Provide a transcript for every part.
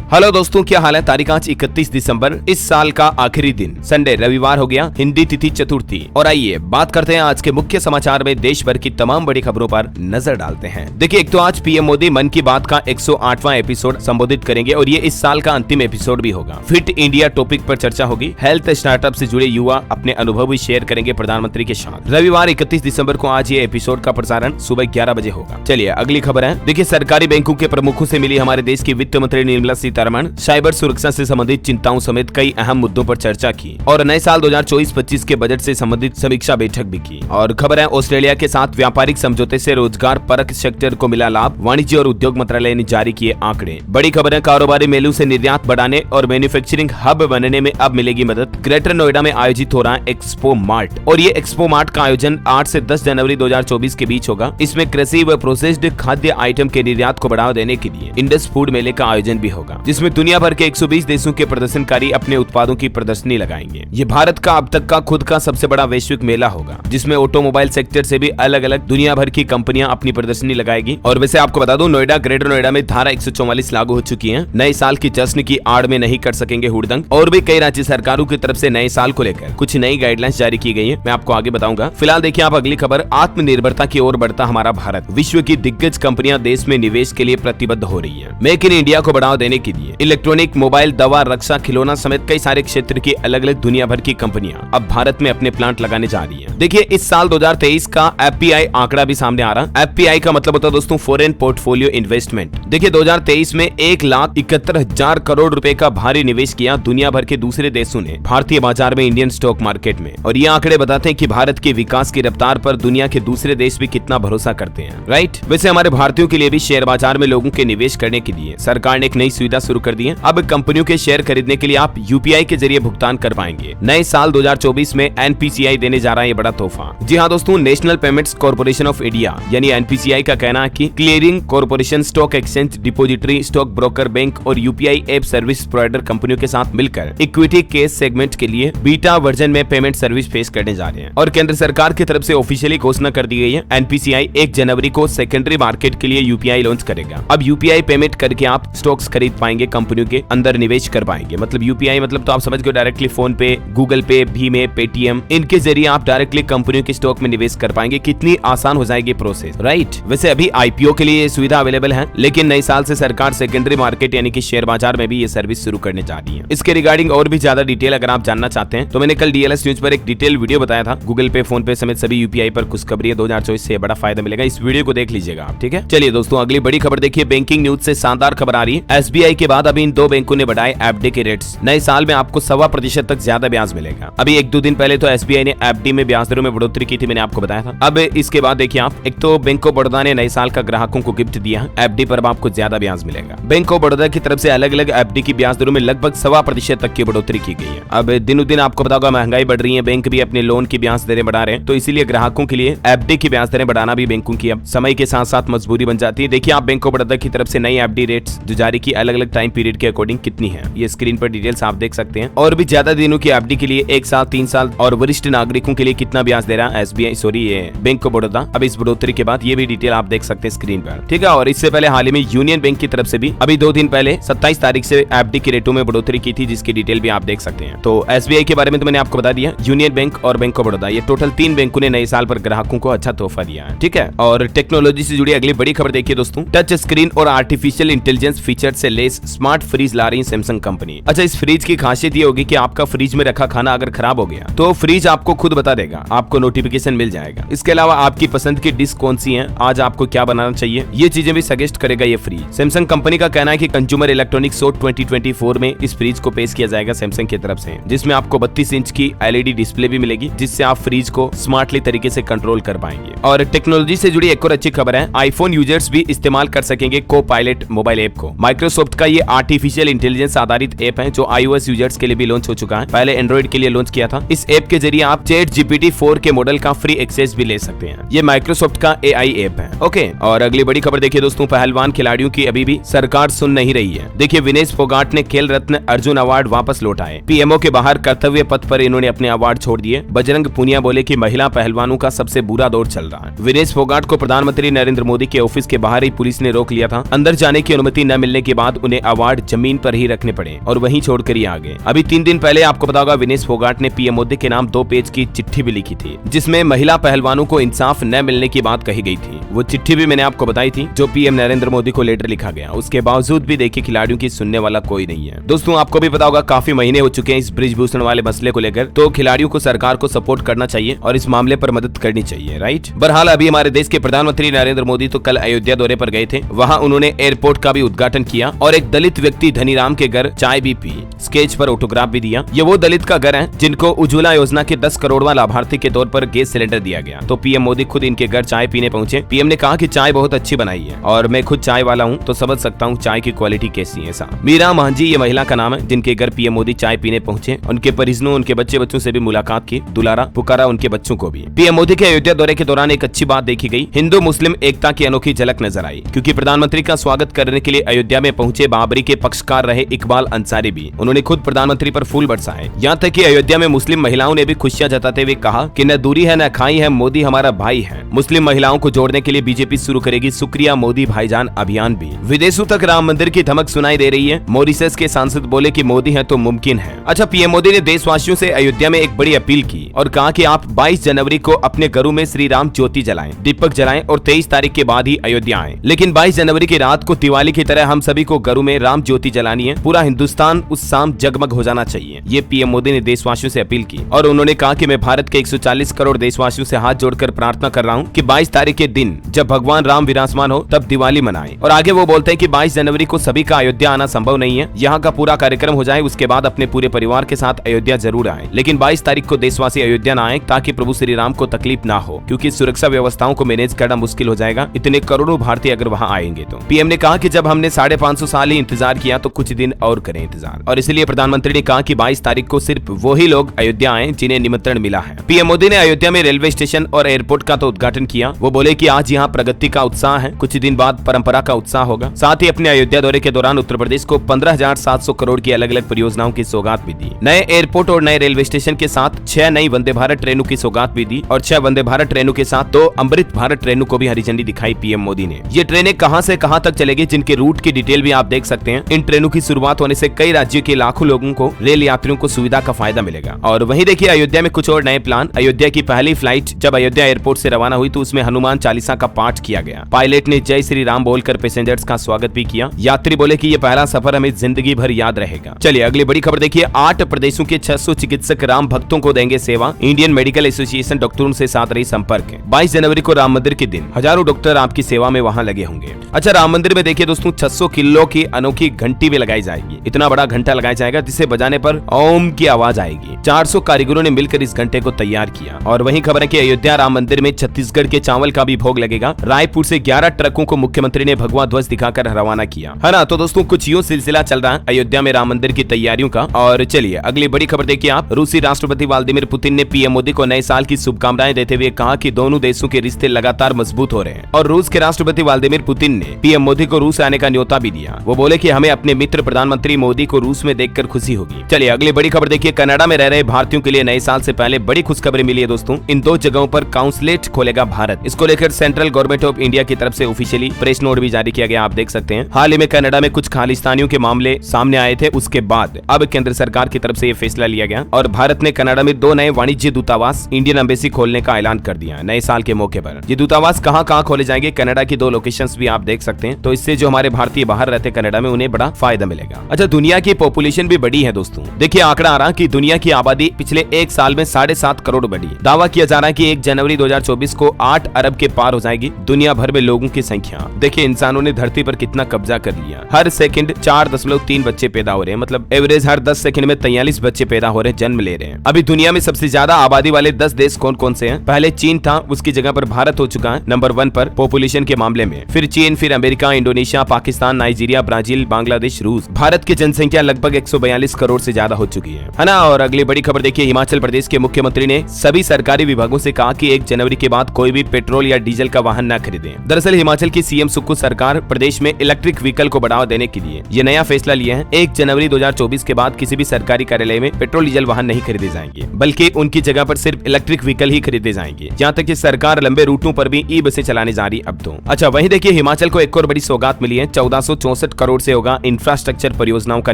Hello दोस्तों, क्या हाल है। तारीख आज 31 दिसंबर, इस साल का आखिरी दिन संडे रविवार हो गया, हिंदी तिथि चतुर्थी। और आइए बात करते हैं आज के मुख्य समाचार में देश भर की तमाम बड़ी खबरों पर नजर डालते हैं। देखिए, एक तो आज पीएम मोदी मन की बात का 108वां एपिसोड संबोधित करेंगे और ये इस साल का अंतिम एपिसोड भी होगा। फिट इंडिया टॉपिक पर चर्चा होगी। हेल्थ स्टार्टअप से जुड़े युवा अपने अनुभव भी शेयर करेंगे प्रधानमंत्री के साथ। रविवार 31 दिसंबर को आज ये एपिसोड का प्रसारण सुबह 11 बजे होगा। चलिए अगली खबर है। देखिए, सरकारी बैंकों के प्रमुखों से मिली हमारे देश की वित्त मंत्री निर्मला सीतारमण। साइबर सुरक्षा से संबंधित चिंताओं समेत कई अहम मुद्दों पर चर्चा की और नए साल 2024-25 के बजट से संबंधित समीक्षा बैठक भी की। और खबर है, ऑस्ट्रेलिया के साथ व्यापारिक समझौते से रोजगार परक सेक्टर को मिला लाभ। वाणिज्य और उद्योग मंत्रालय ने जारी किए आंकड़े। बड़ी खबर है, कारोबारी मेलों से निर्यात बढ़ाने और मैन्युफैक्चरिंग हब बनने में अब मिलेगी मदद। ग्रेटर नोएडा में आयोजित हो रहा है एक्सपो मार्ट और ये एक्सपो मार्ट का आयोजन 8 से 10 जनवरी 2024 के बीच होगा। इसमें कृषि व प्रोसेस्ड खाद्य आइटम के निर्यात को बढ़ावा देने के लिए इंडस फूड मेले का आयोजन भी होगा, जिसमें दुनिया भर के 120 देशों के प्रदर्शनकारी अपने उत्पादों की प्रदर्शनी लगाएंगे। ये भारत का अब तक का खुद का सबसे बड़ा वैश्विक मेला होगा, जिसमें ऑटोमोबाइल सेक्टर से भी अलग अलग दुनिया भर की कंपनियां अपनी प्रदर्शनी लगाएगी। और वैसे आपको बता दूं, नोएडा ग्रेटर नोएडा में धारा 144 लागू हो चुकी है। नए साल की जश्न की आड़ में नहीं कर सकेंगे हुड़दंग। और भी कई राज्य सरकारों की तरफ से नए साल को लेकर कुछ नई गाइडलाइंस जारी की गई है, मैं आपको आगे बताऊंगा। फिलहाल देखिए आप अगली खबर। आत्मनिर्भरता की ओर बढ़ता हमारा भारत। विश्व की दिग्गज कंपनियां देश में निवेश के लिए प्रतिबद्ध हो रही है। मेक इन इंडिया को बढ़ावा देने के लिए इलेक्ट्रॉनिक, मोबाइल, दवा, रक्षा, खिलौना समेत कई सारे क्षेत्र की अलग अलग दुनिया भर की कंपनियां अब भारत में अपने प्लांट लगाने जा रही हैं। देखिए, इस साल 2023 का एफपीआई आंकड़ा भी सामने आ रहा है। एफपीआई का मतलब होता है दोस्तों फॉरेन पोर्टफोलियो इन्वेस्टमेंट। देखिए, 2023 में 1,71,000 करोड़ रुपए का भारी निवेश किया दुनिया भर के दूसरे देशों ने भारतीय बाजार में, इंडियन स्टॉक मार्केट में। और ये आंकड़े बताते हैं कि भारत के विकास की रफ्तार पर दुनिया के दूसरे देश भी कितना भरोसा करते हैं, राइट। वैसे हमारे भारतीयों के लिए भी शेयर बाजार में लोगों के निवेश करने के लिए सरकार ने एक नई सुविधा शुरू कर दी है। अब कंपनियों के शेयर खरीदने के लिए आप यूपीआई के जरिए भुगतान कर पाएंगे। नए साल 2024 में एनपीसीआई देने जा रहा है ये बड़ा तोहफा। जी हाँ दोस्तों, national payments corporation of India यानी एनपीसीआई का कहना है कि clearing corporation, stock exchange, depository, stock broker, bank और यूपीआई ऐप सर्विस प्रोवाइडर कंपनियों के साथ मिलकर इक्विटी केस सेगमेंट के लिए बीटा वर्जन में पेमेंट सर्विस पेश करने जा रहे हैं। और केंद्र सरकार की तरफ से ऑफिशियली घोषणा कर दी गई है। एनपीसीआई 1 जनवरी को सेकेंडरी मार्केट के लिए यूपीआई लॉन्च करेगा। अब यूपीआई पेमेंट करके आप स्टॉक्स खरीद पाएंगे, कंपनियों के अंदर निवेश कर पाएंगे। मतलब यूपीआई मतलब तो आप समझ गए, डायरेक्टली फोन पे, गूगल पे, भीम, पेटीएम, इनके जरिए आप डायरेक्टली कंपनियों के स्टॉक में निवेश कर पाएंगे। कितनी आसान हो जाएगी प्रोसेस, राइट। वैसे अभी आईपीओ के लिए ये सुविधा अवेलेबल है, लेकिन नए साल से सरकार सेकेंडरी मार्केट यानी कि शेयर बाजार में भी ये सर्विस शुरू करने जा रही है। इसके रिगार्डिंग और भी ज्यादा डिटेल अगर आप जानना चाहते हैं तो मैंने कल डीएलएस न्यूज पर एक डिटेल वीडियो बताया था। गूगल पे, फोन पे समेत सभी यूपीआई पर खुशखबरी है। 2024 से बड़ा फायदा मिलेगा। इस वीडियो को देख लीजिएगा आप, ठीक है। चलिए दोस्तों, अगली बड़ी खबर देखिए। बैंकिंग न्यूज से शानदार खबर आ रही है। एसबीआई के बाद अभी इन 2 बैंकों ने बढ़ाए एफडी के रेट्स। नए साल में आपको 1.25% तक ज्यादा ब्याज मिलेगा। अभी 1-2 दिन पहले तो एसबीआई ने एफडी में ब्याज दरों में बढ़ोतरी की थी, मैंने आपको बताया था। अब इसके बाद देखिए आप, एक तो बैंक ऑफ बड़ौदा ने नए साल का ग्राहकों को गिफ्ट दिया। एफडी पर आपको ज्यादा ब्याज मिलेगा। बैंक ऑफ बड़ौदा की तरफ से अलग अलग एफडी की ब्याज दरों में लगभग 1.25% तक की बढ़ोतरी की गई है। अब दिनों दिन आपको पता होगा महंगाई बढ़ रही है, बैंक भी अपने लोन की ब्याज दरें बढ़ा रहे हैं, तो इसीलिए ग्राहकों के लिए एफडी की ब्याज दरें बढ़ाना भी बैंकों की अब समय के साथ साथ मजबूरी बन जाती है। देखिए आप, बैंक ऑफ बड़ौदा की तरफ से नई एफडी रेट्स जो जारी की अलग अलग टाइम पीरियड के अकॉर्डिंग कितनी है, ये स्क्रीन पर डिटेल्स आप देख सकते हैं। और भी ज्यादा दिनों की एफडी के लिए 1 साल, 3 साल और वरिष्ठ नागरिकों के लिए कितना ब्याज दे रहा है एसबीआई, सॉरी ये बैंक ऑफ बड़ौदा। अब इस बढ़ोतरी के बाद ये भी डिटेल आप देख सकते हैं स्क्रीन पर, ठीक है। और इससे पहले हाल ही में यूनियन बैंक की तरफ से भी अभी 2 दिन पहले 27 तारीख से एफडी के रेटों में बढ़ोतरी की थी, जिसकी डिटेल भी आप देख सकते हैं। तो एसबीआई के बारे में तो मैंने आपको बता दिया, यूनियन बैंक और बैंक ऑफ बड़ौदा, ये टोटल 3 बैंकों ने नए साल पर ग्राहकों को अच्छा तोहफा दिया है, ठीक है। और टेक्नोलॉजी से जुड़ी अगली बड़ी खबर देखिए दोस्तों। टच स्क्रीन और आर्टिफिशियल इंटेलिजेंस फीचर से लेस स्मार्ट फ्रीज ला रही सैमसंग कंपनी। अच्छा, इस फ्रिज की खासियत ये होगी कि आपका फ्रिज में रखा खाना अगर खराब हो गया तो फ्रिज आपको खुद बता देगा, आपको नोटिफिकेशन मिल जाएगा। इसके अलावा आपकी पसंद की डिश कौन सी है, आज आपको क्या बनाना चाहिए, ये चीजें भी सजेस्ट करेगा ये फ्रिज। सैमसंग कंपनी का कहना है कि कंज्यूमर इलेक्ट्रॉनिक्स शो 2024 में इस फ्रिज को पेश किया जाएगा सैमसंग की तरफ से, जिसमें आपको 32 इंच की एलईडी डिस्प्ले भी मिलेगी, जिससे आप फ्रिज को स्मार्टली तरीके से कंट्रोल कर पाएंगे। और टेक्नोलॉजी से जुड़ी एक और अच्छी खबर है, आईफोन यूजर्स भी इस्तेमाल कर सकेंगे को पायलट मोबाइल ऐप को। माइक्रोसॉफ्ट का ये आर्टिफिशियल इंटेलिजेंस आधारित ऐप है जो iOS यूजर्स के लिए भी लॉन्च हो चुका है, पहले एंड्रॉइड के लिए लॉन्च किया था। इस ऐप के जरिए आप चैट जीपीटी 4 के मॉडल का फ्री एक्सेस भी ले सकते हैं। ये माइक्रोसॉफ्ट का एआई ऐप है, ओके। और अगली बड़ी खबर देखिए दोस्तों, पहलवान खिलाड़ियों की अभी भी सरकार सुन नहीं रही है। देखिए, विनेश फोगाट ने खेल रत्न अर्जुन अवार्ड वापस लौटाए। पीएमओ के बाहर कर्तव्य पथ पर इन्होंने अपने अवार्ड छोड़ दिए। बजरंग पुनिया बोले कि महिला पहलवानों का सबसे बुरा दौर चल रहा है। विनेश फोगाट को प्रधानमंत्री नरेंद्र मोदी के ऑफिस के बाहर ही पुलिस ने रोक लिया था। अंदर जाने की अनुमति न मिलने के बाद उन्हें उन्हें अवार्ड जमीन पर ही रखने पड़े और वहीं छोड़कर ही आ गए। अभी 3 दिन पहले आपको पता होगा विनेश फोगाट ने पीएम मोदी के नाम 2 पेज की चिट्ठी भी लिखी थी, जिसमें महिला पहलवानों को इंसाफ न मिलने की बात कही गई थी। वो चिट्ठी भी मैंने आपको बताई थी जो पीएम नरेंद्र मोदी को लेटर लिखा गया। उसके बावजूद भी देखिए खिलाड़ियों की सुनने वाला कोई नहीं है। दोस्तों आपको भी पता होगा काफी महीने हो चुके हैं इस ब्रिजभूषण वाले मसले को लेकर, तो खिलाड़ियों को सरकार को सपोर्ट करना चाहिए और इस मामले पर मदद करनी चाहिए, राइट। बहरहाल अभी हमारे देश के प्रधानमंत्री नरेंद्र मोदी तो कल अयोध्या दौरे पर गए थे। वहां उन्होंने एयरपोर्ट का भी उद्घाटन किया और एक दलित व्यक्ति धनीराम के घर चाय भी पी, स्केच पर ऑटोग्राफ भी दिया। ये वो दलित का घर है जिनको उज्ज्वला योजना के 10 करोड़वां लाभार्थी के तौर पर गैस सिलेंडर दिया गया। तो पीएम मोदी खुद इनके घर चाय पीने पहुंचे। पीएम ने कहा कि चाय बहुत अच्छी बनाई है और मैं खुद चाय वाला हूं तो समझ सकता हूं चाय की क्वालिटी कैसी है। मीरा मांझी ये महिला का नाम है जिनके घर पीएम मोदी चाय पीने पहुंचे। उनके परिजनों, उनके बच्चों से भी मुलाकात की, दुलारा पुकारा उनके बच्चों को भी। पीएम मोदी के अयोध्या दौरे के दौरान एक अच्छी बात देखी गई, हिंदू मुस्लिम एकता की अनोखी झलक नजर आई, क्योंकि प्रधानमंत्री का स्वागत करने के लिए अयोध्या में पहुंचे बाबरी के पक्षकार रहे इकबाल अंसारी भी। उन्होंने खुद प्रधानमंत्री पर फूल बरसाए। यहाँ तक कि अयोध्या में मुस्लिम महिलाओं ने भी खुशियां जताते हुए कहा कि न दूरी है न खाई है, मोदी हमारा भाई है। मुस्लिम महिलाओं को जोड़ने के लिए बीजेपी शुरू करेगी शुक्रिया मोदी भाईजान अभियान भी। विदेशों तक राम मंदिर की धमक सुनाई दे रही है। मॉरिशस के सांसद बोले कि मोदी है तो मुमकिन है। अच्छा, पीएम मोदी ने देशवासियों से अयोध्या में एक बड़ी अपील की और कहा कि आप 22 जनवरी को अपने घरों में श्री राम ज्योति जलाएं, दीपक जलाएं और 23 तारीख के बाद ही अयोध्या आएं। लेकिन 22 जनवरी की रात को दिवाली की तरह हम सभी को घरों में राम ज्योति जलानी है। पूरा हिंदुस्तान उस शाम जगमग हो जाना चाहिए। ये पीएम मोदी ने देशवासियों से अपील की और उन्होंने कहा कि मैं भारत के 140 करोड़ देशवासियों से हाथ जोड़कर प्रार्थना कर रहा हूँ कि 22 तारीख के दिन जब भगवान राम विराजमान हो तब दिवाली मनाएं। और आगे वो बोलते हैं कि 22 जनवरी को सभी का अयोध्या आना संभव नहीं है। यहाँ का पूरा कार्यक्रम हो जाए, उसके बाद अपने पूरे परिवार के साथ अयोध्या जरूर आए, लेकिन 22 तारीख को देशवासी अयोध्या न आए ताकि प्रभु श्री राम को तकलीफ ना हो, क्योंकि सुरक्षा व्यवस्थाओं को मैनेज करना मुश्किल हो जाएगा इतने करोड़ों भारतीय अगर वहाँ आएंगे तो। पीएम ने कहा कि जब हमने 550 साल ही इंतजार किया तो कुछ दिन और करें इंतजार, और इसलिए प्रधानमंत्री ने कहा कि 22 तारीख को सिर्फ वही लोग अयोध्या आए जिन्हें निमंत्रण मिला है। पीएम मोदी ने अयोध्या में रेलवे स्टेशन और एयरपोर्ट का तो उद्घाटन किया। वो बोले कि आज यहाँ प्रगति का उत्साह है, कुछ दिन बाद परंपरा का उत्साह होगा। साथ ही अपने अयोध्या दौरे के दौरान उत्तर प्रदेश को 15,700 करोड़ की अलग अलग परियोजनाओं की सौगात भी दी। नए एयरपोर्ट और नए रेलवे स्टेशन के साथ 6 नई वंदे भारत ट्रेनों की सौगात भी दी और 6 वंदे भारत ट्रेनों के साथ 2 अमृत भारत ट्रेनों को भी हरी झंडी दिखाई पीएम मोदी ने। ये ट्रेनें कहां से कहां तक चलेगी, जिनके रूट की डिटेल भी आप देख सकते हैं। इन ट्रेनों की शुरुआत होने से कई राज्यों के लाखों लोगों को, रेल यात्रियों को सुविधा का फायदा मिलेगा। और वहीं देखिए अयोध्या में कुछ और नए प्लान। अयोध्या की पहली फ्लाइट जब अयोध्या एयरपोर्ट से रवाना हुई तो उसमें हनुमान चालीसा का पाठ किया गया। पायलट ने जय श्री राम बोलकर पैसेंजर्स का स्वागत भी किया। यात्री बोले कि ये पहला सफर हमें जिंदगी भर याद रहेगा। चलिए अगली बड़ी खबर देखिए। 8 प्रदेशों के 600 चिकित्सक राम भक्तों को देंगे सेवा। इंडियन मेडिकल एसोसिएशन डॉक्टरों से साध रही संपर्क। 22 जनवरी को राम मंदिर के दिन हजारों डॉक्टर आपकी सेवा में वहां लगे होंगे। अच्छा, राम मंदिर में देखिए दोस्तों 600 किलो की अनोखी घंटी भी लगाई जाएगी। इतना बड़ा घंटा लगाया जाएगा जिसे बजाने पर ओम की आवाज आएगी। 400 कारीगरों ने मिलकर इस घंटे को तैयार किया। और वहीं खबर है कि अयोध्या राम मंदिर में छत्तीसगढ़ के चावल का भी भोग लगेगा। रायपुर से 11 ट्रकों को मुख्यमंत्री ने भगवा ध्वज दिखाकर रवाना किया, है ना। तो दोस्तों कुछ यूं सिलसिला चल रहा है अयोध्या में राम मंदिर की तैयारियों का। और चलिए अगली बड़ी खबर देखिए आप। रूसी राष्ट्रपति व्लादिमीर पुतिन ने पीएम मोदी को नए साल की शुभकामनाएं देते हुए कहा कि दोनों देशों के रिश्ते लगातार मजबूत हो रहे हैं। और रूस के राष्ट्रपति व्लादिमीर पुतिन ने पीएम मोदी को रूस आने का न्योता भी दिया। वो बोले कि हमें अपने मित्र प्रधानमंत्री मोदी को रूस में देखकर खुशी होगी। चलिए अगली बड़ी खबर देखिए। कनाडा में रह रहे भारतीयों के लिए नए साल से पहले बड़ी खुशखबरी मिली है दोस्तों। इन 2 जगहों पर काउंसलेट खोलेगा भारत। इसको लेकर सेंट्रल गवर्नमेंट ऑफ इंडिया की तरफ से ऑफिशियली प्रेस नोट भी जारी किया गया, आप देख सकते हैं। हाल ही में कनाडा में कुछ खालिस्तानियों के मामले सामने आए थे, उसके बाद अब केंद्र सरकार की तरफ से ये फैसला लिया गया और भारत ने कनाडा में 2 नए वाणिज्य दूतावास, इंडियन एम्बेसी खोलने का ऐलान कर दिया नए साल के मौके पर। ये दूतावास कहां खोले जाएंगे, कनाडा की 2 लोकेशंस भी आप देख सकते हैं। तो इससे जो हमारे भारतीय बाहर रहते कनाडा में उन्हें बड़ा फायदा मिलेगा। अच्छा, दुनिया की पॉपुलेशन भी बढ़ी है दोस्तों। देखिए आंकड़ा आ रहा कि दुनिया की आबादी पिछले 1 साल में 7.5 करोड़ बढ़ी। दावा किया जा रहा है कि 1 जनवरी 2024 को 8 अरब के पार हो जाएगी दुनिया भर में लोगों की संख्या। देखिए इंसानों ने धरती पर कितना कब्जा कर लिया। हर सेकंड 4.3 बच्चे पैदा हो रहे हैं, मतलब एवरेज हर 10 सेकंड में 43 बच्चे पैदा हो रहे हैं, जन्म ले रहे हैं। अभी दुनिया में सबसे ज्यादा आबादी वाले 10 देश कौन कौन से हैं? पहले चीन था, उसकी जगह पर भारत हो चुका है नंबर 1 पर पॉपुलेशन के मामले में। फिर चीन, फिर America, Indonesia, Pakistan, Nigeria, Brazil, Bangladesh, रूस। भारत की जनसंख्या लगभग 142 करोड़ से ज्यादा हो चुकी है ना। और अगली बड़ी खबर देखिए। हिमाचल प्रदेश के मुख्यमंत्री ने सभी सरकारी विभागों से कहा कि 1 जनवरी के बाद कोई भी पेट्रोल या डीजल का वाहन न खरीदे। दरअसल हिमाचल की सीएम सुक्खू सरकार प्रदेश में इलेक्ट्रिक व्हीकल को बढ़ावा देने के लिए ये नया फैसला लिया है। 1 जनवरी 2024 के बाद किसी भी सरकारी कार्यालय में पेट्रोल डीजल वाहन नहीं खरीदे जाएंगे, बल्कि उनकी जगह पर सिर्फ इलेक्ट्रिक व्हीकल ही खरीदे जाएंगे। यहाँ तक कि सरकार लंबे रूटों पर भी ई बसें चलाने जा रही अब तो। अच्छा, वहीं देखिए हिमाचल को एक और बड़ी सौगात मिली है। 1464 करोड़ करोड़ से होगा इंफ्रास्ट्रक्चर परियोजनाओं का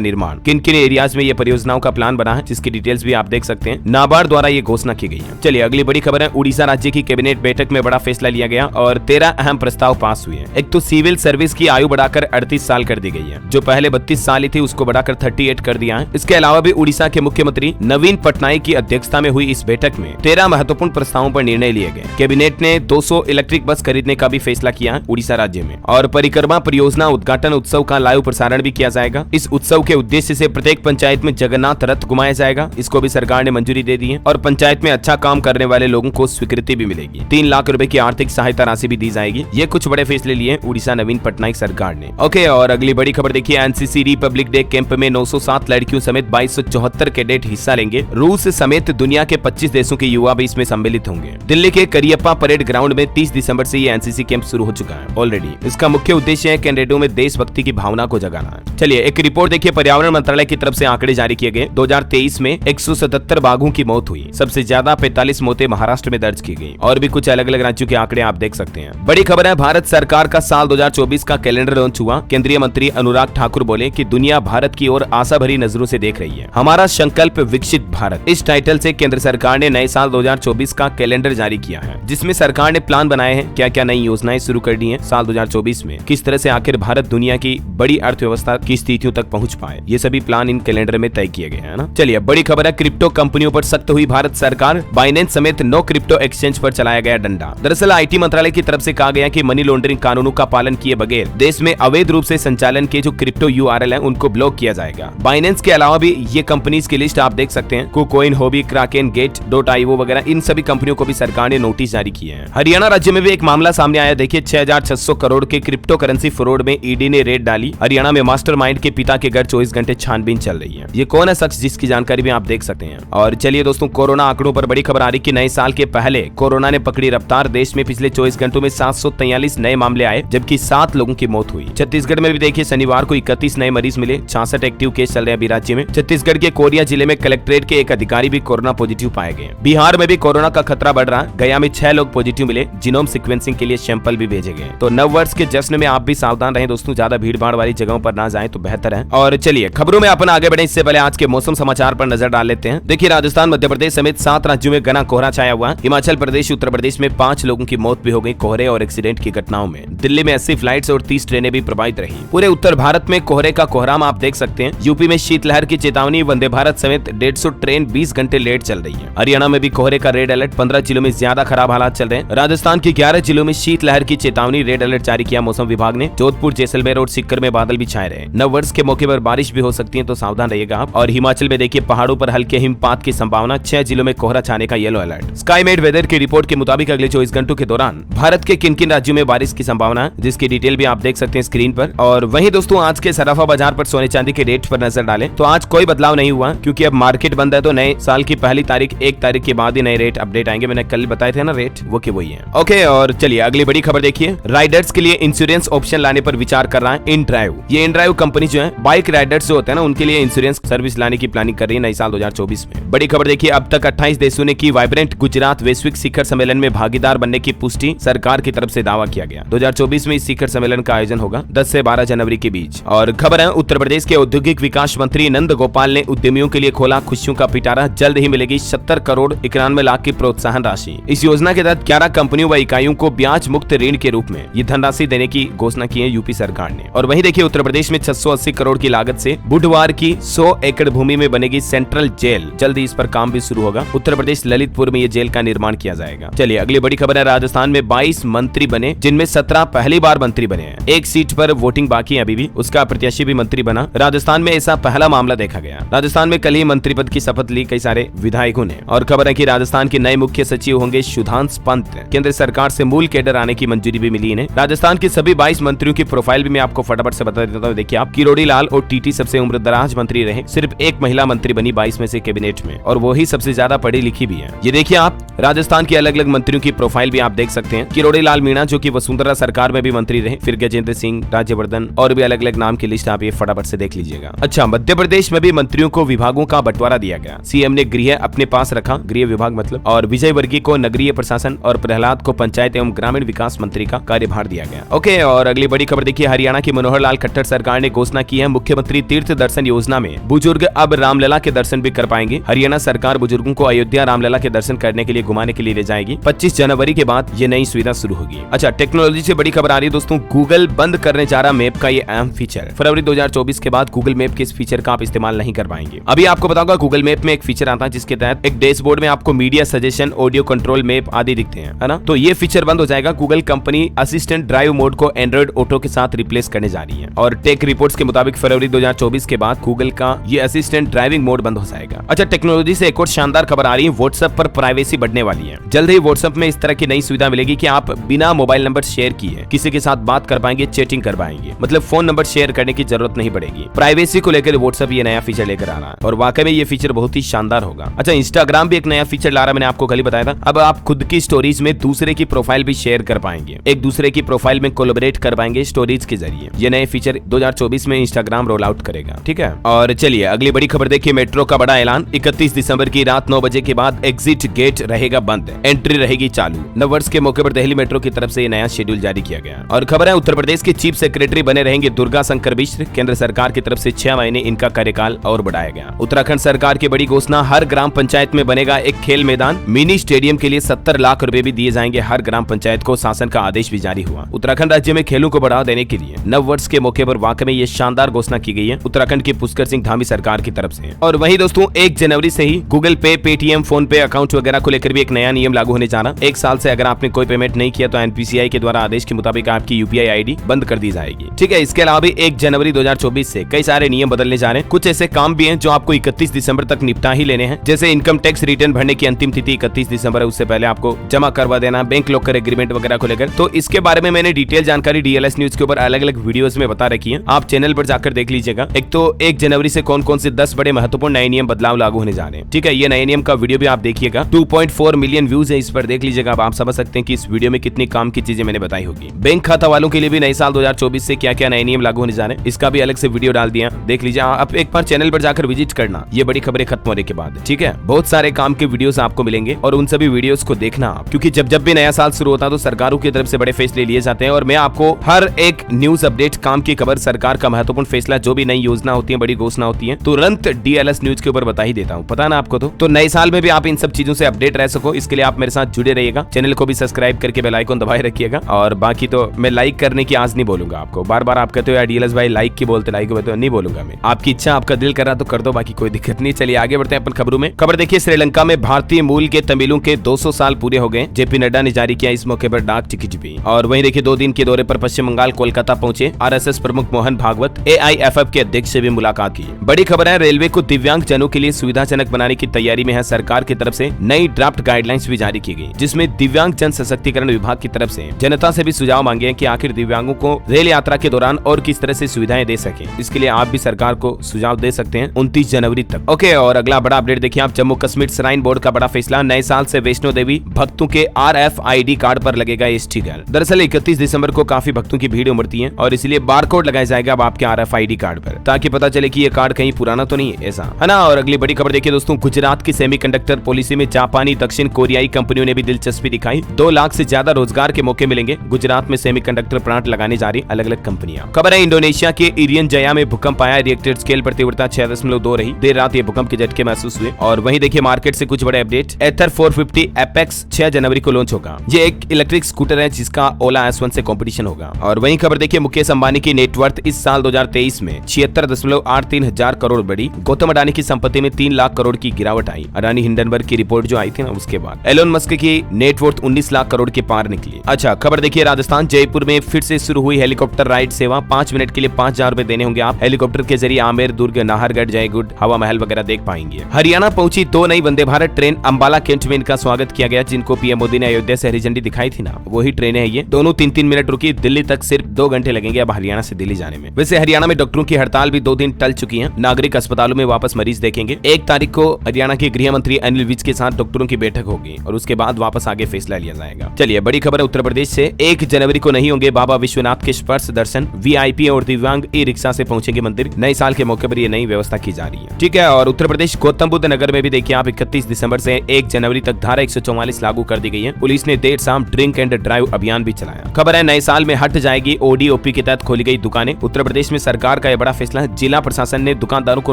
निर्माण। किन किन एरियाज में ये परियोजनाओं का प्लान बना है, जिसकी डिटेल्स भी आप देख सकते हैं। नाबार्ड द्वारा ये घोषणा की गई है। चलिए अगली बड़ी खबर है, उड़ीसा राज्य की कैबिनेट बैठक में बड़ा फैसला लिया गया और 13 अहम प्रस्ताव पास हुए हैं। एक तो सिविल सर्विस की आयु बढ़ाकर 38 साल कर दी गई है, जो पहले 32 साल ही थी उसको बढ़ाकर 38 कर दिया है। इसके अलावा भी उड़ीसा के मुख्यमंत्री नवीन पटनायक की अध्यक्षता में हुई इस बैठक में 13 महत्वपूर्ण प्रस्तावों पर निर्णय लिए गए। कैबिनेट ने 200 इलेक्ट्रिक बस खरीदने का भी फैसला किया है उड़ीसा राज्य में, और परिक्रमा परियोजना उद्घाटन उत्सव का लाइव प्रसारण भी किया जाएगा। इस उत्सव के उद्देश्य से प्रत्येक पंचायत में जगन्नाथ रथ घुमाया जाएगा, इसको भी सरकार ने मंजूरी दे दी है, और पंचायत में अच्छा काम करने वाले लोगों को स्वीकृति भी मिलेगी। 3 लाख रुपए की आर्थिक सहायता राशि भी दी जाएगी। ये कुछ बड़े फैसले लिए उड़ीसा नवीन पटनायक सरकार ने। ओके, और अगली बड़ी खबर देखिए, एनसीसी रिपब्लिक डे कैंप में 907 लड़कियों समेत 2274 कैडेट हिस्सा लेंगे। रूस समेत दुनिया के 25 देशों के युवा भी इसमें सम्मिलित होंगे। दिल्ली के करियप्पा परेड ग्राउंड में 30 दिसंबर से ये एनसीसी कैंप शुरू हो चुका है ऑलरेडी। इसका मुख्य उद्देश्य है कैडेटों में देशभक्ति की भावना को जगाना है। चलिए एक रिपोर्ट देखिए, पर्यावरण मंत्रालय की तरफ से आंकड़े जारी किए गए। 2023 में 177 बाघों की मौत हुई। सबसे ज्यादा 45 मौतें महाराष्ट्र में दर्ज की गई, और भी कुछ अलग अलग राज्यों के आंकड़े आप देख सकते हैं। बड़ी खबर है, भारत सरकार का साल 2024 का कैलेंडर लॉन्च हुआ। केंद्रीय मंत्री अनुराग ठाकुर बोले कि दुनिया भारत की ओर आशा भरी नजरों से देख रही है। हमारा संकल्प विकसित भारत, इस टाइटल से केंद्र सरकार ने नए साल 2024 का कैलेंडर जारी किया है, जिसमें सरकार ने प्लान बनाए हैं क्या क्या नई योजनाएं शुरू कर दी है साल 2024 में, किस तरह से आखिर भारत दुनिया की बड़ी अर्थव्यवस्था की स्थितियों तक पहुंच पाए। ये सभी प्लान इन कैलेंडर में तय किए गए हैं ना। चलिए बड़ी खबर है, क्रिप्टो कंपनियों पर सख्त हुई भारत सरकार। बाइनेंस समेत 9 क्रिप्टो एक्सचेंज पर चलाया गया डंडा। दरअसल आईटी मंत्रालय की तरफ से कहा गया कि मनी लॉन्ड्रिंग कानूनों का पालन किए बगैर देश में अवैध रूप से संचालन के जो क्रिप्टो यूआरएल है उनको ब्लॉक किया जाएगा। बाइनेंस के अलावा भी ये कंपनीज की लिस्ट आप देख सकते हैं, कुकॉइन, होबी, क्राकेन, गेट.io वगैरह, इन सभी कंपनियों को भी सरकार ने नोटिस जारी किए हैं। हरियाणा राज्य में भी एक मामला सामने आया। देखिए 6600 करोड़ के क्रिप्टो करेंसी फ्रॉड में ईडी ने रेड डाली। हरियाणा में मास्टरमाइंड के पिता के घर 24 घंटे छानबीन चल रही है। ये कौन है शख्स, जिसकी जानकारी भी आप देख सकते हैं। और चलिए दोस्तों, कोरोना आंकड़ों पर बड़ी खबर आ रही कि नए साल के पहले कोरोना ने पकड़ी रफ्तार। देश में पिछले 24 घंटों में 743 नए मामले आए, जबकि 7 लोगों की मौत हुई। छत्तीसगढ़ में भी देखिए शनिवार को 31 नए मरीज मिले। 66 एक्टिव केस चल रहे हैं अभी राज्य में। छत्तीसगढ़ के कोरिया जिले में कलेक्ट्रेट के एक अधिकारी भी कोरोना पॉजिटिव पाए गए। बिहार में भी कोरोना का खतरा बढ़ रहा है। गया में 6 लोग पॉजिटिव मिले। जीनोम सीक्वेंसिंग के लिए सैंपल भी भेजे गए। तो नव वर्ष के जश्न में आप भी सावधान रहें दोस्तों, ज्यादा भीड़ भाड़ वाली जगहों पर ना जाएं तो बेहतर है। और चलिए खबरों में अपन आगे बढ़े इससे पहले आज के मौसम समाचार पर नजर डाल लेते हैं। देखिए राजस्थान, मध्य प्रदेश समेत 7 राज्यों में घना कोहरा छाया हुआ है। हिमाचल प्रदेश, उत्तर प्रदेश में 5 लोगों की मौत भी हो गई कोहरे और एक्सीडेंट की घटनाओं में। दिल्ली में 80 फ्लाइट्स और 30 ट्रेनें भी प्रभावित रही। पूरे उत्तर भारत में कोहरे का कोहराम आप देख सकते हैं। यूपी में शीतलहर की चेतावनी, वंदे भारत समेत 150 ट्रेन 20 घंटे लेट चल रही है। हरियाणा में भी कोहरे का रेड अलर्ट, 15 जिलों में ज्यादा खराब हालात चल रहे हैं। राजस्थान के 11 जिलों में शीतलहर की चेतावनी, रेड अलर्ट जारी किया मौसम विभाग ने। जोधपुर, जैसलमेर और सीकर में बादल भी छाए रहे। नव वर्ष के मौके पर बारिश भी हो सकती है, तो सावधान रहिएगा आप। और हिमाचल में देखिए पहाड़ों पर हल्के हिमपात की संभावना, 6 जिलों में कोहरा छाने का येलो अलर्ट। स्काईमेट वेदर की रिपोर्ट के मुताबिक अगले 24 घंटों के दौरान भारत के किन किन राज्यों में बारिश की संभावना है, जिसकी डिटेल भी आप देख सकते हैं स्क्रीन पर। और वहीं दोस्तों आज के सराफा बाजार पर सोने चांदी के रेट पर नजर डालें तो आज कोई बदलाव नहीं हुआ, क्योंकि अब मार्केट बंद है। तो नए साल की पहली तारीख 1 तारीख के बाद ही नए रेट अपडेट आएंगे। मैंने कल बताए थे ना रेट, वो के वही है। ओके, और चलिए अगली बड़ी खबर देखिए, राइडर्स के लिए इंश्योरेंस ऑप्शन लाने पर विचार कर रहा है InDrive। ये InDrive कंपनी जो है बाइक राइडर्स जो होते हैं ना, उनके लिए इंश्योरेंस सर्विस लाने की प्लानिंग कर रही है नए साल 2024 में। बड़ी खबर देखिए, अब तक 28 देशों ने की वाइब्रेंट गुजरात वैश्विक शिखर सम्मेलन में भागीदार बनने की पुष्टि, सरकार की तरफ से दावा किया गया। 2024 में इस शिखर सम्मेलन का आयोजन होगा 10 से 12 जनवरी के बीच। और खबर है, उत्तर प्रदेश के औद्योगिक विकास मंत्री नंद गोपाल ने उद्यमियों के लिए खोला खुशियों का पिटारा। जल्द ही मिलेगी 70 करोड़ 91 लाख की प्रोत्साहन राशि। इस योजना के तहत 11 कंपनियों व इकाइयों को ब्याज मुक्त ऋण के रूप में ये धनराशि देने की घोषणा की है यूपी सरकार ने। और वहीं देखिए उत्तर प्रदेश में 680 करोड़ की लागत से बुधवार की 100 एकड़ भूमि में बनेगी सेंट्रल जेल। जल्द ही इस पर काम भी शुरू होगा। उत्तर प्रदेश ललितपुर में ये जेल का निर्माण किया जाएगा। चलिए अगली बड़ी खबर है, राजस्थान में 22 मंत्री बने, जिनमें 17 पहली बार मंत्री बने हैं। एक सीट पर वोटिंग बाकी है अभी भी, उसका प्रत्याशी भी मंत्री बना। राजस्थान में ऐसा पहला मामला देखा गया। राजस्थान में कल ही मंत्री पद की शपथ ली कई सारे विधायकों ने। और खबर है कि राजस्थान के नए मुख्य सचिव होंगे सुधांशु पंत। केंद्र सरकार से मूल कैडर आने की मंजूरी भी मिली इन्हें। राजस्थान के सभी 22 मंत्रियों की प्रोफाइल भी मैं आपको फटाफट से बता देता हूँ। देखिए आप, किरोड़ी लाल और टीटी सबसे उम्रदराज मंत्री रहे। सिर्फ एक महिला मंत्री बनी 22 में से कैबिनेट में, और वो ही सबसे ज्यादा पढ़ी लिखी भी है। ये देखिए आप, राजस्थान के अलग अलग मंत्रियों की प्रोफाइल भी आप देख सकते हैं। किरोड़ी लाल मीणा जो कि वसुंधरा सरकार में भी मंत्री रहे, फिर गजेंद्र सिंह, राज्यवर्धन और भी अलग अलग नाम की लिस्ट आप ये फटाफट से देख लीजिएगा। अच्छा, मध्य प्रदेश में भी मंत्रियों को विभागों का बंटवारा दिया गया। सीएम ने गृह अपने पास रखा, गृह विभाग मतलब, और विजय वर्गीय को नगरीय प्रशासन और प्रहलाद को पंचायत एवं ग्रामीण विकास मंत्री का कार्यभार दिया गया। ओके, और अगली बड़ी खबर देखिए, हरियाणा की मनोहर मनोहर लाल खट्टर सरकार ने घोषणा की है मुख्यमंत्री तीर्थ दर्शन योजना में बुजुर्ग अब रामलला के दर्शन भी कर पाएंगे। हरियाणा सरकार बुजुर्गों को अयोध्या रामलला के दर्शन करने के लिए घुमाने के लिए ले जाएगी। 25 जनवरी के बाद ये नई सुविधा शुरू होगी। अच्छा, टेक्नोलॉजी से बड़ी खबर आ रही है दोस्तों, गूगल बंद करने जा रहा मैप का ये अहम फीचर। फरवरी 2024 के बाद गूगल मैप के इस फीचर का आप इस्तेमाल नहीं कर पाएंगे। अभी आपको बताऊंगा गूगल मैप में एक फीचर आता है जिसके तहत एक डैशबोर्ड में आपको media suggestion, audio control, map आदि दिखते हैं, है ना। तो ये फीचर बंद हो जाएगा। Google company assistant drive mode को एंड्रॉइड ऑटो के साथ रिप्लेस करने जा रही है और टेक रिपोर्ट्स के मुताबिक फरवरी 2024 के बाद गूगल का ये असिस्टेंट ड्राइविंग मोड बंद हो जाएगा। अच्छा, टेक्नोलॉजी से एक और शानदार खबर आ रही है, व्हाट्सएप पर प्राइवेसी बढ़ने वाली है। जल्द ही व्हाट्सएप में इस तरह की नई सुविधा मिलेगी कि आप बिना मोबाइल नंबर शेयर किए किसी के साथ बात कर पाएंगे, चैटिंग कर पाएंगे, मतलब फोन नंबर शेयर करने की जरूरत नहीं पड़ेगी। प्राइवेसी को लेकर व्हाट्सएप ये नया फीचर लेकर आ रहा है और वाकई में ये फीचर बहुत ही शानदार होगा। अच्छा, इंस्टाग्राम भी एक नया फीचर ला रहा है, मैंने आपको कल ही बताया था। अब आप खुद की स्टोरीज में दूसरे की प्रोफाइल भी शेयर कर पाएंगे, एक दूसरे की प्रोफाइल में कोलैबोरेट कर पाएंगे स्टोरीज के जरिए। ये नए फीचर 2024 में इंस्टाग्राम रोल आउट करेगा, ठीक है। और चलिए अगली बड़ी खबर देखिए, मेट्रो का बड़ा ऐलान। 31 दिसंबर की रात 9 बजे के बाद एग्जिट गेट रहेगा बंद, एंट्री रहेगी चालू। नववर्ष के मौके पर दिल्ली मेट्रो की तरफ से ये नया शेड्यूल जारी किया गया और खबर है उत्तर प्रदेश के चीफ सेक्रेटरी बने रहेंगे दुर्गा शंकर मिश्र। केंद्र सरकार की तरफ से 6 महीने इनका कार्यकाल और बढ़ाया गया। उत्तराखंड सरकार की बड़ी घोषणा, हर ग्राम पंचायत में बनेगा एक खेल मैदान। मिनी स्टेडियम के लिए 70 लाख रुपए भी दिए जाएंगे हर ग्राम पंचायत को। शासन का आदेश भी जारी हुआ। उत्तराखंड राज्य में खेलों को बढ़ावा देने के लिए नववर्ष के मौके पर वाकई में ये शानदार घोषणा की गई है उत्तराखंड की पुष्कर सिंह धामी सरकार की तरफ से। और वहीं दोस्तों 1 जनवरी से ही गूगल पे, पेटीएम, फोन पे अकाउंट वगैरह को लेकर भी एक नया नियम लागू होने जा रहा। 1 साल से अगर आपने कोई पेमेंट नहीं किया तो एनपीसीआई के द्वारा आदेश के मुताबिक आपकी यूपीआई आईडी बंद कर दी जाएगी, ठीक है। इसके अलावा भी 1 जनवरी 2024 से कई सारे नियम बदलने जा रहे हैं। कुछ ऐसे काम भी हैं जो आपको 31 दिसंबर तक निपटा ही लेने हैं, जैसे इनकम टैक्स रिटर्न भरने की अंतिम तिथि 31 दिसंबर है, उससे पहले आपको जमा करवा देना, बैंक लॉकर एग्रीमेंट वगैरह को लेकर। तो इसके बारे में मैंने डिटेल जानकारी डीएलएस न्यूज के ऊपर अलग अलग वीडियोस में बता रखी है, आप चैनल पर जाकर देख लीजिएगा। एक तो 1 जनवरी से कौन कौन से 10 बड़े महत्वपूर्ण नए नियम बदलाव लागू होने जा रहे हैं, ठीक है। ये नए नियम का वीडियो भी आप देखिएगा, 2.4 मिलियन व्यूज है इस पर, देख लीजिएगा। आप समझ सकते हैं कि इस वीडियो में कितनी काम की चीजें मैंने बताई होगी। बैंक खाता वालों के लिए भी नए साल 2024 से क्या क्या नए नियम लागू होने जा रहे हैं, इसका भी अलग से वीडियो डाल दिया, देख लीजिए। आप एक बार चैनल पर जाकर विजिट करना, ये बड़ी खबरें खत्म होने के बाद, ठीक है। बहुत सारे काम के वीडियोस आपको मिलेंगे और उन सभी वीडियोस को देखना आप, क्योंकि जब भी नया साल शुरू होता है तो सरकारों की तरफ से बड़े फैसले लिए जाते हैं और मैं आपको हर एक न्यूज अपडेट, काम की खबर, सरकार का महत्वपूर्ण फैसला, जो भी नई योजना होती है, बड़ी घोषणा होती है, तुरंत डीएलएस न्यूज के ऊपर बता ही देता हूँ, पता ना आपको। तो नए साल में भी आप इन सब चीजों से अपडेट रह सको, इसके लिए आप मेरे साथ जुड़े रहिएगा। चैनल को भी सब्सक्राइब करके बेल आइकन दबाए रखिएगा। और बाकी तो मैं लाइक करने की आज नहीं बोलूंगा आपको, बार बार आप कहते हो यार डीएलएस भाई लाइक की बोलते, लाइक को नहीं बोलूंगा मैं, आपकी इच्छा, आपका दिल कर रहा तो कर दो, बाकी कोई दिक्कत नहीं। चलिए आगे बढ़ते हैं अपन खबरों में। खबर देखिए, श्रीलंका में भारतीय मूल के तमिलों के 200 साल पूरे हो गए। जेपी नड्डा ने जारी किया इस मौके पर डाक टिकट भी। और वहीं देखिए 2 दिन के दौरे पर पश्चिम बंगाल कोलकाता पहुंचे आरएसएस प्रमुख मोहन भागवत। एआईएफएफ के अध्यक्ष से भी मुलाकात की। बड़ी खबर है, रेलवे को दिव्यांग जनों के लिए सुविधाजनक बनाने की तैयारी में है। सरकार की तरफ से नई ड्राफ्ट गाइडलाइंस भी जारी की गई, जिसमें दिव्यांग जन सशक्तिकरण विभाग की तरफ से जनता से भी सुझाव मांगे हैं कि आखिर दिव्यांगों को रेल यात्रा के दौरान और किस तरह से सुविधाएं दे सके। इसके लिए आप भी सरकार को सुझाव दे सकते हैं 29 जनवरी तक। ओके, और अगला बड़ा अपडेट देखिए आप, जम्मू कश्मीर श्राइन बोर्ड का बड़ा फैसला। नए साल से वैष्णो देवी भक्तों के RFID कार्ड पर लगेगा स्टिकर। दरअसल 31 दिसंबर को काफी भक्तों की भीड़ उमड़ती है और इसलिए बारकोड लगाया जाएगा अब आपके RFID कार्ड पर, ताकि पता चले कि ये कार्ड कहीं पुराना तो नहीं है, ऐसा है ना। और अगली बड़ी खबर देखिए दोस्तों, गुजरात की सेमीकंडक्टर पॉलिसी में जापानी, दक्षिण कोरियाई कंपनियों ने भी दिलचस्पी दिखाई। 2 लाख से ज्यादा रोजगार के मौके मिलेंगे। गुजरात में सेमीकंडक्टर प्लांट लगाने जा रही अलग अलग कंपनियां। खबर है, इंडोनेशिया के इरियन जया में भूकंप आया। रिएक्टर स्केल पर तीव्रता 6.2 रही। देर रात ये भूकंप के झटके महसूस हुए। और वहीं देखिए मार्केट से कुछ बड़े अपडेट। एथर 450 एपेक्स 6 जनवरी को लॉन्च होगा। ये एक इलेक्ट्रिक स्कूटर है जिसका ओला S1 से कंपटीशन होगा। और वहीं खबर देखिए, मुकेश अंबानी की नेटवर्थ इस साल 2023 में 76.83 हजार करोड़ बढ़ी। गौतम अडानी की संपत्ति में 3 लाख करोड़ की गिरावट आई। अडानी हिंडनबर्ग की रिपोर्ट जो आई थी ना, उसके बाद एलोन मस्क की नेटवर्थ 19 लाख करोड़ के पार निकली। अच्छा, खबर देखिए, राजस्थान जयपुर में फिर से शुरू हुई हेलीकॉप्टर राइड सेवा। 5 मिनट के लिए 5000 रुपए देने होंगे आप। हेलीकॉप्टर के जरिए आमेर, दुर्ग, नाहरगढ़, जयगढ़, हवा महल वगैरह देख पाएंगे। हरियाणा पहुंची 2 नई वंदे भारत ट्रेन। अंबाला कैंट में इनका स्वागत किया गया, जिनको पीएम मोदी ने अयोध्या से हरी झंडी दिखाई थी ना, वही ट्रेनें हैं ये। दोनों 3-3 मिनट रुकी। दिल्ली तक सिर्फ 2 घंटे लगेंगे अब हरियाणा से दिल्ली जाने में। वैसे हरियाणा में डॉक्टरों की हड़ताल भी 2 दिन टल चुकी है। नागरिक अस्पतालों में वापस मरीज देखेंगे। 1 तारीख को हरियाणा के गृह मंत्री अनिल विज के साथ डॉक्टरों की बैठक होगी और उसके बाद वापस आगे फैसला लिया जाएगा। चलिए बड़ी खबर है उत्तर प्रदेश से। 1 जनवरी को नहीं होंगे बाबा विश्वनाथ के स्पर्श दर्शन। VIP और दिव्यांग ई-रिक्शा से पहुंचेंगे मंदिर। नए साल के मौके पर ये नई व्यवस्था की जा रही है, ठीक है। और उत्तर प्रदेश गौतम बुद्ध नगर में भी देखिए आप 31 दिसंबर से 1 जनवरी तक धारा 144 लागू कर दी गई है। पुलिस ने देर शाम ड्रिंक एंड ड्राइव अभियान भी चलाया। खबर है, नए साल में हट जाएगी ODOP के तहत खोली गई दुकानें। उत्तर प्रदेश में सरकार का यह बड़ा फैसला है। जिला प्रशासन ने दुकानदारों को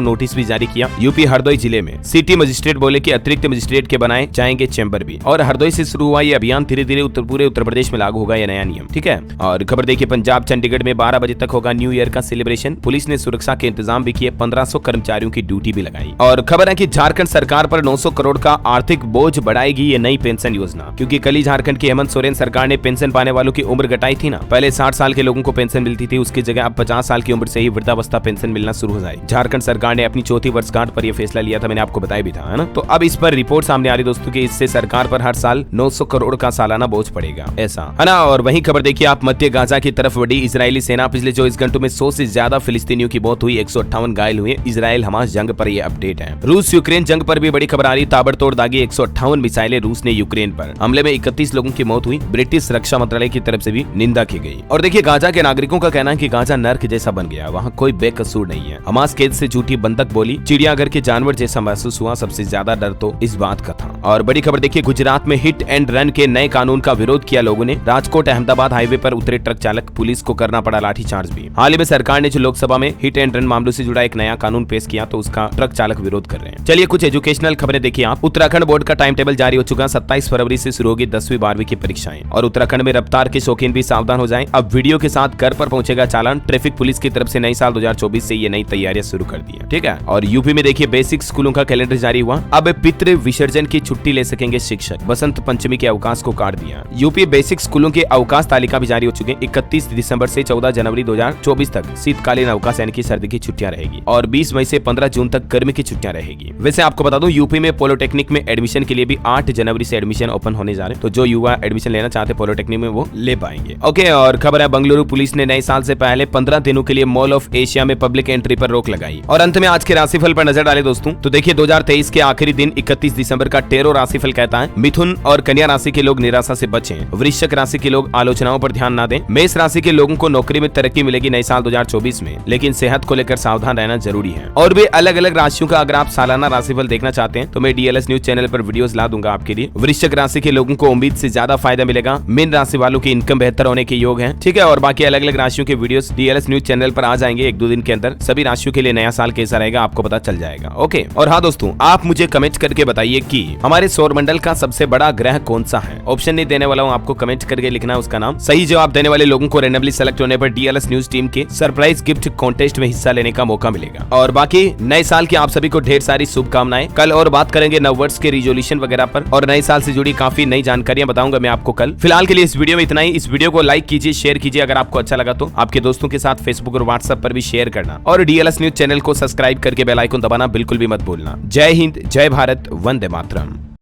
नोटिस भी जारी किया। यूपी हरदोई जिले में सिटी मजिस्ट्रेट बोले कि अतिरिक्त मजिस्ट्रेट के बनाए जाएंगे चैम्बर भी। और हरदोई से शुरू हुआ ये अभियान धीरे धीरे पूरे उत्तर प्रदेश में लागू होगा यह नया नियम। ठीक है। और खबर देखिए, पंजाब चंडीगढ़ में 12 बजे तक होगा न्यू ईयर का सेलिब्रेशन। पुलिस ने सुरक्षा के इंतजाम भी किए। 1500 कर्मचारियों की ड्यूटी भी लगाई। और खबर है कि झारखंड सरकार पर 900 करोड़ का आर्थिक बोझ बढ़ाएगी ये नई पेंशन योजना, क्योंकि कल ही झारखंड की हेमंत सोरेन सरकार ने पेंशन पाने वालों की उम्र घटाई थी ना। पहले 60 साल के लोगों को पेंशन मिलती थी, उसकी जगह अब 50 साल की उम्र से ही वृद्धावस्था पेंशन मिलना शुरू हो जाए। झारखंड सरकार ने अपनी चौथी वर्षगांठ पर यह फैसला लिया था, मैंने आपको बताया भी था, है ना। तो अब इस पर रिपोर्ट सामने आ रही दोस्तों कि इससे सरकार पर हर साल 900 करोड़ का सालाना बोझ पड़ेगा, ऐसा, है ना। और वहीं खबर देखिए आप, मध्य गाजा की तरफ बढ़ी इजरायली सेना। पिछले 24 घंटों में 100 से ज्यादा फिलिस्तीनियों की मौत हुई, 158 घायल हुए। इजराइल हमास जंग पर यह अपडेट है। रूस यूक्रेन जंग पर भी बड़ी खबर आ रही। ताबड़तोड़ दागी 158 मिसाइलें रूस ने यूक्रेन पर। हमले में 31 लोगों की मौत हुई। ब्रिटिश रक्षा मंत्रालय की तरफ से भी निंदा की गई। और देखिए, गाजा के नागरिकों का कहना है कि गाजा नर्क जैसा बन गया, वहाँ कोई बेकसूर नहीं है। हमास कैद से झूठी बंदक बोली, चिड़ियाघर के जानवर जैसा महसूस हुआ। सबसे ज्यादा डर तो इस बात का था। और बड़ी खबर देखिए, गुजरात में हिट एंड रन के नए कानून का विरोध किया लोगों ने। राजकोट अहमदाबाद हाईवे पर उतरे ट्रक चालक, पुलिस को करना पड़ा लाठीचार्ज भी। हाल ही में सरकार ने जो लोकसभा में हिट एंड रन मामलों से जुड़ा एक नया कानून पेश किया, तो उसका ट्रक चालक विरोध कर रहे हैं। चलिए कुछ एजुकेशनल खबरें देखिए आप। उत्तराखंड बोर्ड का टाइम टेबल जारी हो चुका। 27 फरवरी से शुरू होगी 10वीं 12वीं की परीक्षाएं। और उत्तराखंड में रफ्तार के शौकीन भी सावधान हो जाएं। अब वीडियो के साथ घर पर पहुंचेगा चालान। ट्रैफिक पुलिस की तरफ से नई साल 2024 से ये नई तैयारियां शुरू कर दी है। ठीक है। और यूपी में देखिए, बेसिक स्कूलों का कैलेंडर जारी हुआ। अब पितृ विसर्जन की छुट्टी ले सकेंगे शिक्षक। बसंत पंचमी के अवकाश को काट दिया। यूपी बेसिक स्कूलों के अवकाश तालिका भी जारी हो चुके हैं। 31 दिसंबर से 14 जनवरी 2024 तक शीतकालीन अवकाश यानी कि सर्दी की छुट्टियां रहेगी। और 20 मई से 15 जून तक गर्मी की छुट्टियां रहेगी। वैसे आपको बता दूं, यूपी में पॉलिटेक्निक में एडमिशन के लिए भी 8 जनवरी से एडमिशन ओपन होने जा रहे हैं। तो जो युवा एडमिशन लेना चाहते हैं पॉलिटेक्निक में, वो ले पाएंगे। ओके। और खबर है, बंगलुरु पुलिस ने नए साल से पहले 15 दिनों के लिए मॉल ऑफ एशिया में पब्लिक एंट्री पर रोक लगाई। और अंत में आज के राशिफल पर नजर डाले दोस्तों, तो देखिए 2023 के आखिरी दिन 31 दिसंबर का टेरो राशिफल कहता है, मिथुन और कन्या राशि के लोग निराशा से बचें। वृश्चिक राशि के लोग आलोचनाओं पर ध्यान न दें। मेष राशि के लोगों को नौकरी में तरक्की मिलेगी नए साल 2024 में, लेकिन सेहत को लेकर सावधान रहना जरूरी है। और भी अलग अलग राशियों का अगर आप सालाना राशिफल देखना चाहते हैं तो मैं डीएलएस न्यूज चैनल पर वीडियोस ला दूंगा आपके लिए। वृश्चिक राशि के लोगों को उम्मीद से ज्यादा फायदा मिलेगा। मीन राशि वालों की इनकम बेहतर होने के योग है। ठीक है। और बाकी अलग अलग राशियों के वीडियोस डीएलएस न्यूज चैनल पर आ जाएंगे 1-2 दिन के अंदर। सभी राशियों के लिए नया साल कैसा रहेगा आपको पता चल जाएगा। ओके। और हाँ दोस्तों, आप मुझे कमेंट करके बताइए कि हमारे सौरमंडल का सबसे बड़ा ग्रह कौन सा है। ऑप्शन नहीं देने वाला हूँ, आपको कमेंट करके लिखना है उसका नाम। सही जवाब देने वाले लोगों को रैंडमली सेलेक्ट होने पर डीएलएस न्यूज टीम के सरप्राइज गिफ्ट कॉन्टेस्ट में हिस्सा लेने का मौका मिलेगा। और बाकी नए साल की आप सभी को ढेर सारी शुभकामनाएं। कल और बात करेंगे नववर्ष के रिजोल्यूशन वगैरह पर, और नए साल से जुड़ी काफी नई जानकारियां बताऊंगा मैं आपको कल। फिलहाल के लिए इस वीडियो में इतना ही। इस वीडियो को लाइक कीजिए, शेयर कीजिए। अगर आपको अच्छा लगा तो आपके दोस्तों के साथ फेसबुक और व्हाट्सएप पर भी शेयर करना। और डीएलएस न्यूज चैनल को सब्सक्राइब करके बेल आइकन दबाना बिल्कुल भी मत भूलना। जय हिंद, जय भारत, वंदे मातरम।